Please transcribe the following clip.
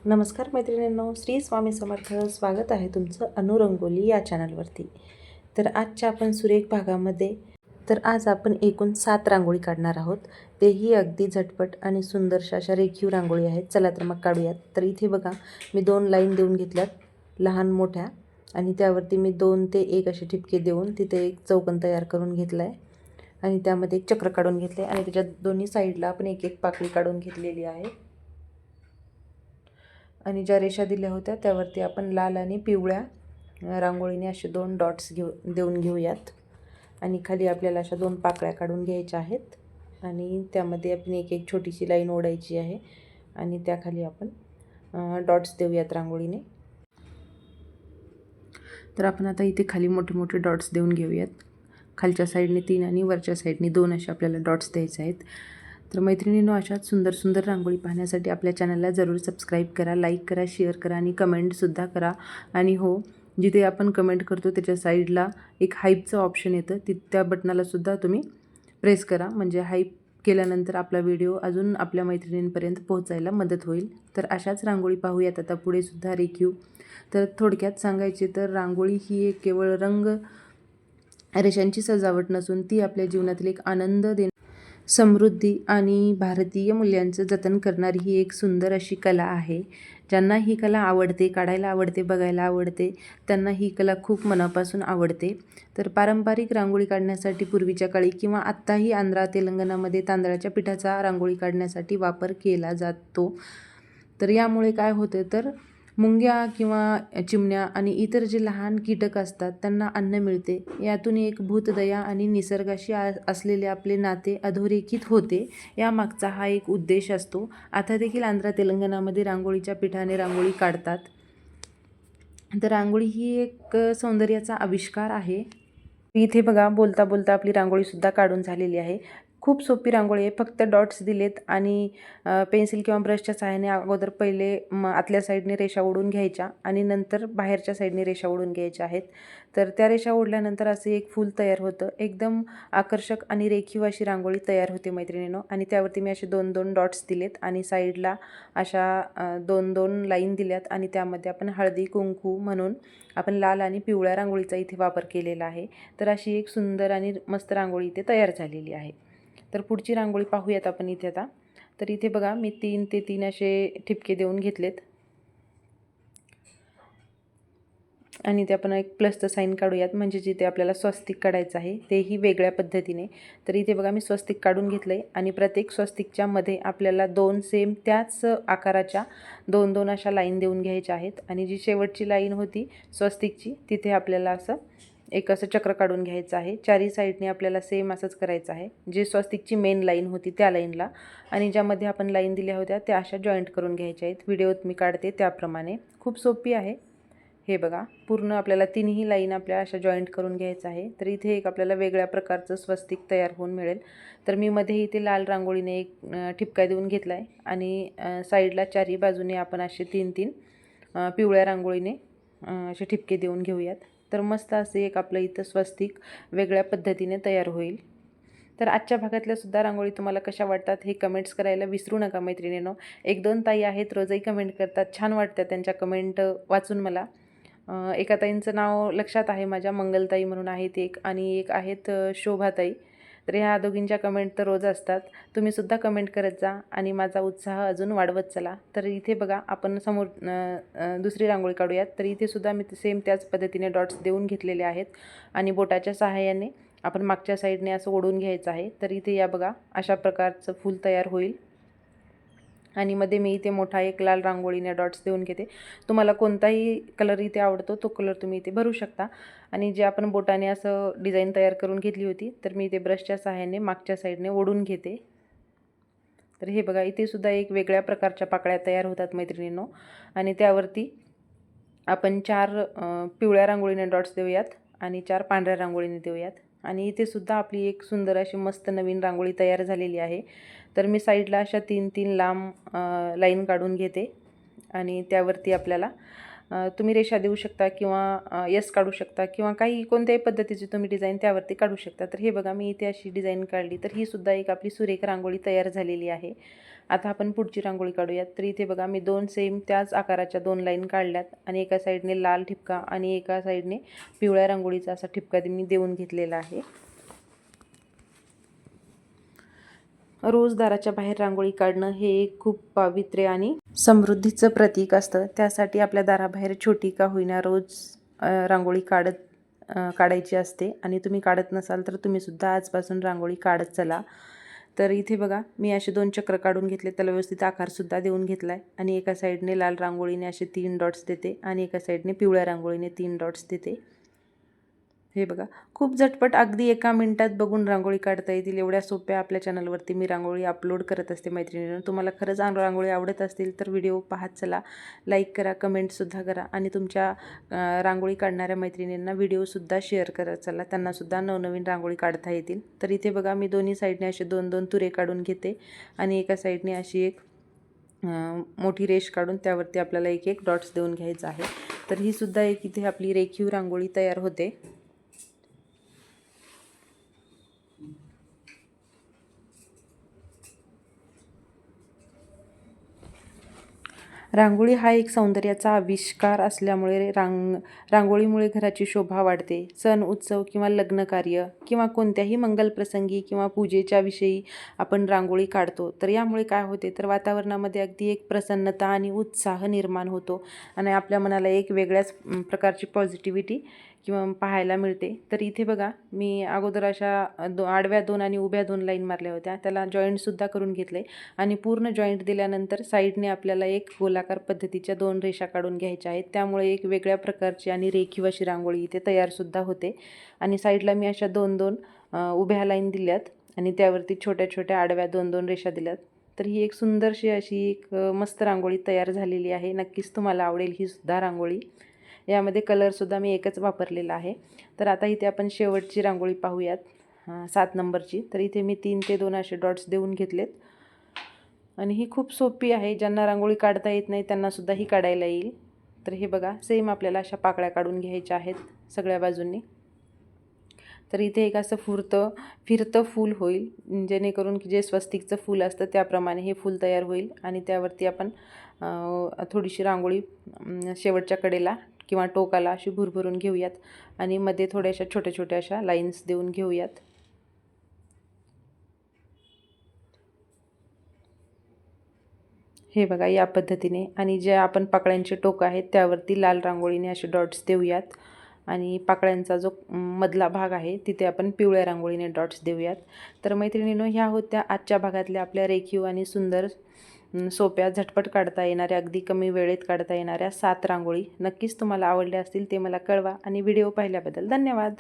नमस्कार मैत्रिणींनो, श्री स्वामी समर्थ. स्वागत आहे तुमचं अनुरंगोली या चॅनलवरती. तर आजच्या आपण सुरेख भागामध्ये आज आपण एकूण 7 रांगोळी काढणार आहोत. तेही अगदी झटपट आणि सुंदरशा अशा रेखीव रांगोळी आहेत. चला तर मग काढूयात. तर इथे बघा, मी 2 लाईन देऊन घेतल्यात, लहान मोठ्या, आणि त्यावरती मी 2 ते 1 असे ठिपके देऊन तिथे एक चौकोन तयार करून घेतला आहे आणि त्यामध्ये एक चक्र काढून घेतले आणि त्याच्या दोन्ही साईडला आपण एक एक पाकळी काढून घेतलेली आहे. आणि ज्या रेषा दिल्या होत्या त्यावरती आपण लाल आणि पिवळ्या रांगोळीने असे 2 डॉट्स देऊन घेऊयात. आणि खाली आपल्याला अशा 2 पाकळ्या काढून घ्यायच्या आहेत आणि त्यामध्ये आपण एक एक छोटीशी लाईन ओढायची आहे आणि त्याखाली आपण डॉट्स देऊयात रांगोळीने. तर आपण आता इथे खाली मोठे मोठे डॉट्स देऊन घेऊयात. खालच्या साईडने 3 आणि वरच्या साईडने 2 असे आपल्याला डॉट्स द्यायचे आहेत. तर मैत्रिणींनो, अशाच सुंदर सुंदर रांगोळी पाहण्यासाठी आपल्या चॅनलला जरूर सबस्क्राईब करा, लाईक करा, शेअर करा आणि कमेंटसुद्धा करा. आणि हो, जिथे आपण कमेंट करतो त्याच्या साईडला एक हाईपचं ऑप्शन येतं, त्या बटनालासुद्धा तुम्ही प्रेस करा. म्हणजे हाईप केल्यानंतर आपला व्हिडिओ अजून आपल्या मैत्रिणींपर्यंत पोहोचायला मदत होईल. तर अशाच रांगोळी पाहूयात आता पुढेसुद्धा रेखीव. तर थोडक्यात सांगायचे तर रांगोळी ही एक केवळ रंग रेषांची सजावट नसून ती आपल्या जीवनातील एक आनंद समृद्धी आणि भारतीय मूल्यांचं जतन करणारी ही एक सुंदर अशी कला आहे. ज्यांना ही कला आवडते, काढायला आवडते, बघायला आवडते, त्यांना ही कला खूप मनापासून आवडते. तर पारंपरिक रांगोळी काढण्यासाठी पूर्वीच्या काळी किंवा आत्ताही आंध्र तेलंगणामध्ये तांदळाच्या पिठाचा रांगोळी काढण्यासाठी वापर केला जातो. तर यामुळे काय होतं तर मुंग्या किंवा चिमण्या आणि इतर जे लहान कीटक असतात त्यांना अन्न मिळते. यातून एक भूतदया आणि निसर्गाशी असलेले आपले नाते अधोरेखित होते. यामागचा हा एक उद्देश असतो. आता देखील आंध्र तेलंगणामध्ये रांगोळीच्या पिठाने रांगोळी काढतात. तर रांगोळी ही एक सौंदर्याचा आविष्कार आहे. इथे बघा, बोलता बोलता आपली रांगोळीसुद्धा काढून झालेली आहे. खूप सोपी रांगोळी आहे. फक्त डॉट्स दिलेत आणि पेन्सिल किंवा ब्रशच्या सहाय्याने अगोदर पहिले आतल्या साईडने रेषा ओढून घ्यायच्या आणि नंतर बाहेरच्या साईडने रेषा ओढून घ्यायच्या आहेत. तर त्या रेषा ओढल्यानंतर असे एक फूल तयार होतं. एकदम आकर्षक आणि रेखीव अशी रांगोळी तयार होते मैत्रिणींनो. आणि त्यावरती मी असे 2-2 डॉट्स दिलेत आणि साईडला अशा 2-2 लाईन दिल्यात आणि त्यामध्ये आपण हळदी कुंकू म्हणून आपण लाल आणि पिवळ्या रांगोळीचा इथे वापर केलेला आहे. तर अशी एक सुंदर आणि मस्त रांगोळी इथे तयार झालेली आहे. तर पुढची रांगोळी पाहूयात आपण इथे आता. तर इथे बघा, मी 3 ते 3 असे ठिपके देऊन घेतलेत आणि ते आपण एक प्लसचं साईन काढूयात. म्हणजे जिथे आपल्याला स्वस्तिक काढायचं आहे तेही वेगळ्या पद्धतीने. तर इथे बघा, मी स्वस्तिक काढून घेतलं आहे आणि प्रत्येक स्वस्तिकच्या मध्ये आपल्याला 2 सेम त्याच आकाराच्या 2-2 अशा लाईन देऊन घ्यायच्या आहेत. आणि जी शेवटची लाईन होती स्वस्तिकची तिथे आपल्याला असं चक्र काढून घ्यायचं आहे. चारही साईडने आपल्याला सेम असंच करायचं आहे. जी स्वस्तिकची मेन लाईन होती त्या लाईनला आणि ज्यामध्ये आपण लाईन दिल्या होत्या त्या अशा जॉईंट करून घ्यायच्या आहेत. व्हिडिओत मी काढते त्याप्रमाणे. खूप सोपी आहे. हे बघा, पूर्ण आपल्याला तिन्ही लाईन आपल्या अशा जॉईंट करून घ्यायचं आहे. तर इथे एक आपल्याला वेगळ्या प्रकारचं स्वस्तिक तयार होऊन मिळेल. तर मी मध्ये इथे लाल रांगोळीने एक ठिपका देऊन घेतला आहे आणि साईडला चारही बाजूने आपण असे 3-3 पिवळ्या रांगोळीने असे ठिपके देऊन घेऊयात. तर मस्त असे एक आपलं इथं स्वस्तिक वेगळ्या पद्धतीने तयार होईल. तर आजच्या भागातल्या सुद्धा रांगोळी तुम्हाला कशा वाटतात हे कमेंट्स करायला विसरू नका मैत्रिणींनो. 1-2 ताई आहेत, रोजही कमेंट करतात. छान वाटतं त्यांच्या कमेंट वाचून मला. एका ताईंचं नाव लक्षात आहे माझ्या, मंगलताई म्हणून आहेत एक, आणि एक आहेत शोभाताई. तर ह्या दोघींच्या कमेंट तर रोज असतात. तुम्हीसुद्धा कमेंट करत जा आणि माझा उत्साह अजून वाढवत चला. तर इथे बघा, आपण समोर दुसरी रांगोळी काढूयात. तर इथे सुद्धा मी सेम त्याच पद्धतीने डॉट्स देऊन घेतलेले आहेत आणि बोटाच्या सहाय्याने आपण मागच्या साईडने असं ओढून घ्यायचं आहे. तर इथे या बघा, अशा प्रकारचं फूल तयार होईल आणि मध्ये मी इथे मोठा एक लाल रांगोळीने डॉट्स देऊन घेते. तुम्हाला कोणताही कलर इथे आवडतो तो कलर तुम्ही इथे भरू शकता. आणि जे आपण बोटाने असं डिझाईन तयार करून घेतली होती तर मी इथे ब्रशच्या सहाय्याने मागच्या साईडने ओढून घेते. तर हे बघा, इथे सुद्धा एक वेगळ्या प्रकारच्या पाकळ्या तयार होतात मैत्रिणींनो. आणि त्यावरती आपण 4 पिवळ्या रांगोळीने डॉट्स देऊयात आणि 4 पांढऱ्या रांगोळीने देऊयात. आणि इथे सुद्धा आपली एक सुंदर अशी मस्त नवीन रांगोळी तयार झालेली आहे. तर मी साईडला अशा 3-3 लांब लाईन काढून घेते आणि त्यावरती आपल्याला तुम्ही रेषा देऊ शकता किंवा यस काढू शकता किंवा काही कोणत्याही पद्धतीची तुम्ही डिझाईन त्यावरती काढू शकता. तर हे बघा, मी इथे अशी डिझाईन काढली. तर ही सुद्धा एक आपली सुरेख रांगोळी तयार झालेली आहे. आता आपण पुढची रांगोळी काढूयात. तर इथे बघा मी 2 सेम त्याच आकाराच्या 2 लाईन काढल्यात आणि एका साईडने लाल ठिपका आणि एका साईडने पिवळ्या रांगोळीचा असा ठिपका मी देऊन घेतलेला आहे. रोज दाराच्या बाहेर रांगोळी काढणं हे एक खूप पावित्र्य आणि समृद्धीचं प्रतीक असतं. त्यासाठी आपल्या दाराबाहेर छोटी का होईना रोज रांगोळी काढायची असते आणि तुम्ही काढत नसाल तर तुम्हीसुद्धा आजपासून रांगोळी काढत चला. तर इथे बघा मी असे 2 चक्र काढून घेतले, त्याला व्यवस्थित आकारसुद्धा देऊन घेतला आहे आणि एका साईडने लाल रांगोळीने असे 3 डॉट्स देते आणि एका साईडने पिवळ्या रांगोळीने 3 डॉट्स देते. हे बघा खूप झटपट अगदी 1 मिनिटात बघून रांगोळी काढता येतील एवढ्या सोप्या आपल्या चॅनलवरती मी रांगोळी अपलोड करत असते मैत्रिणींनो. तुम्हाला खरंच रांगोळी आवडत असतील तर व्हिडिओ पाहत चला, लाईक करा, कमेंटसुद्धा करा आणि तुमच्या रांगोळी काढणाऱ्या मैत्रिणींना व्हिडिओसुद्धा शेअर करत चला, त्यांनासुद्धा नवनवीन रांगोळी काढता येतील. तर इथे बघा मी दोन्ही साईडने असे 2-2 तुरे काढून घेते आणि एका साईडने अशी एक मोठी रेष काढून त्यावरती आपल्याला 1-1 डॉट्स देऊन घ्यायचं आहे. तर ही सुद्धा एक इथे आपली रेखीव रांगोळी तयार होते. रांगोळी हा एक सौंदर्याचा आविष्कार असल्यामुळे रांगोळीमुळे घराची शोभा वाढते. सण, उत्सव किंवा लग्नकार्य किंवा कोणत्याही मंगलप्रसंगी किंवा पूजेच्या विषयी आपण रांगोळी काढतो. तर यामुळे काय होते तर वातावरणामध्ये अगदी एक प्रसन्नता आणि उत्साह निर्माण होतो आणि आपल्या मनाला एक वेगळ्याच प्रकारची पॉझिटिव्हिटी किंवा पाहायला मिळते. तर इथे बघा मी अगोदर अशा आडव्या 2 आणि उभ्या 2 लाईन मारल्या होत्या, त्याला जॉईंटसुद्धा करून घेतले आणि पूर्ण जॉईंट दिल्यानंतर साईडने आपल्याला एक गोलाकार पद्धतीच्या 2 रेषा काढून घ्यायच्या आहेत. त्यामुळे एक वेगळ्या प्रकारची आणि रेखीव अशी रांगोळी इथे तयारसुद्धा होते आणि साईडला मी अशा 2-2 उभ्या लाईन दिल्यात आणि त्यावरती छोट्या छोट्या आडव्या 2-2 रेषा दिल्यात. तर ही एक सुंदरशी अशी एक मस्त रांगोळी तयार झालेली आहे. नक्कीच तुम्हाला आवडेल ही सुद्धा रांगोळी. यामध्ये कलरसुद्धा मी एकच वापरलेला आहे. तर आता इथे आपण शेवटची रांगोळी पाहूयात 7 नंबरची. तर इथे मी 3 ते 2 असे डॉट्स देऊन घेतलेत आणि ही खूप सोपी आहे. ज्यांना रांगोळी काढता येत नाही त्यांनासुद्धा ही काढायला येईल. तर हे बघा सेम आपल्याला अशा पाकळ्या काढून घ्यायच्या आहेत सगळ्या बाजूंनी. तर इथे एक असं फिरतं फूल होईल, जेणेकरून की जे स्वस्तिकचं फूल असतं त्याप्रमाणे हे फूल तयार होईल आणि त्यावरती आपण थोडीशी रांगोळी शेवटच्या कडेला किंवा टोकाला अशी भुरभरून घेऊयात आणि मध्ये थोड्याशा छोट्या छोट्या अशा लाईन्स देऊन घेऊयात. हे बघा या पद्धतीने आणि जे आपण पाकळ्यांचे टोक आहेत त्यावरती लाल रांगोळीने असे डॉट्स देऊयात आणि पाकळ्यांचा जो मधला भाग आहे तिथे आपण पिवळ्या रांगोळीने डॉट्स देऊयात. तर मैत्रिणींनो ह्या होत्या आजच्या भागातल्या आपल्या रेखीव आणि सुंदर सोप्या झटपट काढता येणाऱ्या अगदी कमी वेळेत काढता येणाऱ्या 7 रांगोळी. नक्कीच तुम्हाला आवडल्या असतील ते मला कळवा आणि व्हिडिओ पाहिल्याबद्दल धन्यवाद.